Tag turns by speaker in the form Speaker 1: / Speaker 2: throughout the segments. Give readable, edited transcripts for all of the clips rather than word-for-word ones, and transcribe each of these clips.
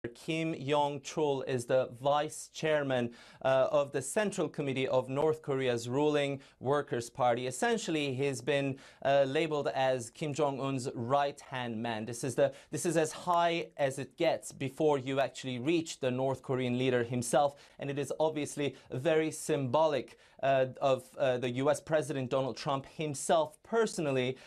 Speaker 1: Yong Chol is the vice chairman of the Central Committee of North Korea's ruling Workers' Party. Essentially, he's been labeled as Kim Jong-un's right-hand man. This is as high as it gets before you actually reach the North Korean leader himself, and it is obviously very symbolic of the U.S. President Donald Trump himself personally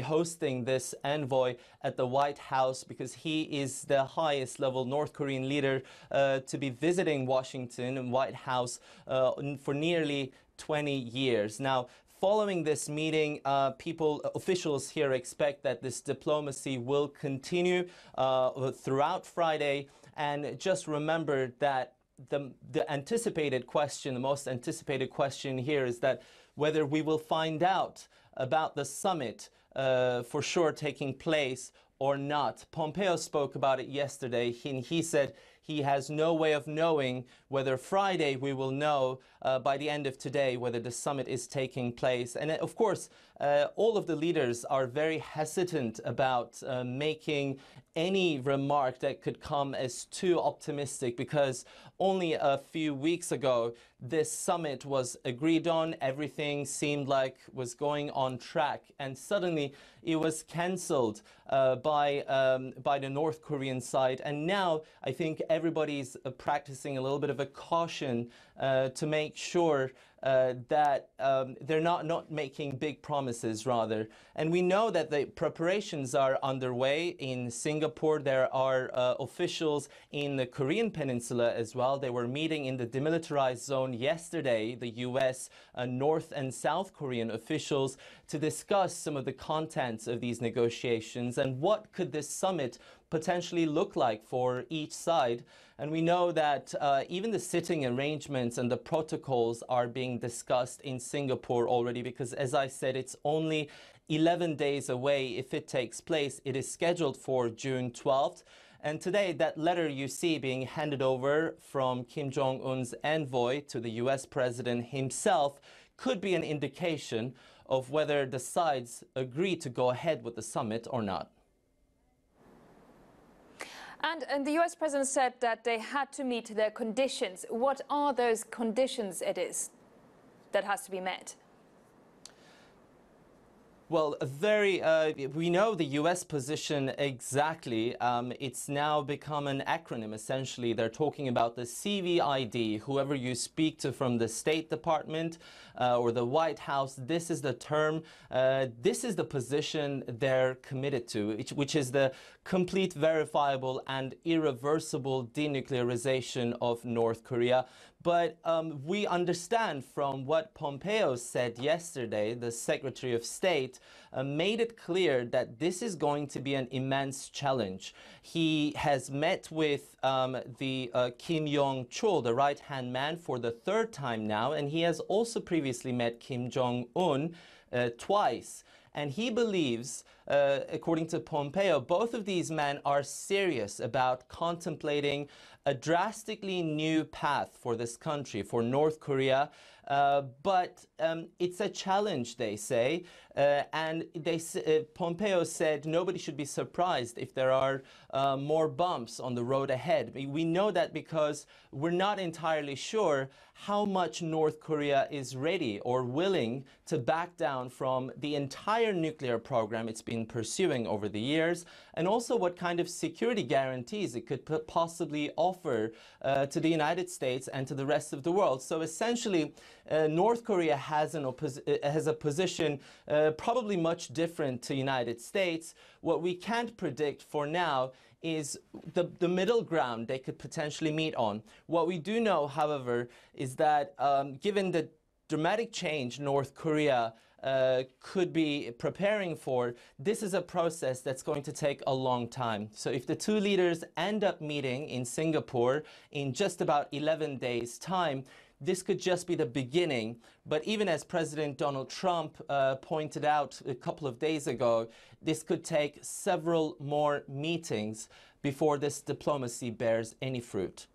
Speaker 1: hosting this envoy at the White House, because he is the highest level North Korean leader to be visiting Washington and White House for nearly 20 years. Now, following this meeting, officials here expect that this diplomacy will continue throughout Friday. And just remember that the anticipated question, the most anticipated question here is that whether we will find out about the summit for sure taking place or not. Pompeo spoke about it yesterday. He said he has no way of knowing whether Friday we will know by the end of today whether the summit is taking place. And of course, all of the leaders are very hesitant about making any remark that could come as too optimistic, because only a few weeks ago this summit was agreed on, everything seemed like was going on track, and suddenly it was cancelled by the North Korean side. And now I think everybody's practicing a little bit of a caution to make sure that they're not making big promises, rather. And we know that the preparations are underway in Singapore. There are officials in the Korean Peninsula as well. They were meeting in the demilitarized zone yesterday, the U.S. North and South Korean officials, to discuss some of the contents of these negotiations and what could this summit potentially look like for each side. And we know that even the sitting arrangements and the protocols are being discussed in Singapore already, because, as I said, it's only 11 days away if it takes place. It is scheduled for June 12th. And today, that letter you see being handed over from Kim Jong-un's envoy to the U.S. president himself could be an indication of whether the sides agree to go ahead with the summit or not.
Speaker 2: And the U.S. president said that they had to meet their conditions. What are those conditions, Ediz, that has to be met?
Speaker 1: Well, we know the U.S. position exactly. It's now become an acronym, essentially. They're talking about the CVID. Whoever you speak to from the State Department or the White House, this is the term, this is the position they're committed to, which is the complete, verifiable and irreversible denuclearization of North Korea. But we understand from what Pompeo said yesterday, the Secretary of State, made it clear that this is going to be an immense challenge. He has met with the Kim Yong Chol, the right-hand man, for the third time now, and he has also previously met Kim Jong-un twice. And he believes, according to Pompeo, both of these men are serious about contemplating a drastically new path for this country, for North Korea. But it's a challenge, they say. And Pompeo said nobody should be surprised if there are more bumps on the road ahead. We know that because we're not entirely sure how much North Korea is ready or willing to back down from the entire nuclear program it's been pursuing over the years, and also what kind of security guarantees it could possibly offer to the United States and to the rest of the world. So essentially, North Korea has a position probably much different to the United States. What we can't predict for now is the middle ground they could potentially meet on. What we do know, however, is that given the dramatic change North Korea could be preparing for, this is a process that's going to take a long time. So if the two leaders end up meeting in Singapore in just about 11 days' time, this could just be the beginning. But even as President Donald Trump pointed out a couple of days ago, this could take several more meetings before this diplomacy bears any fruit.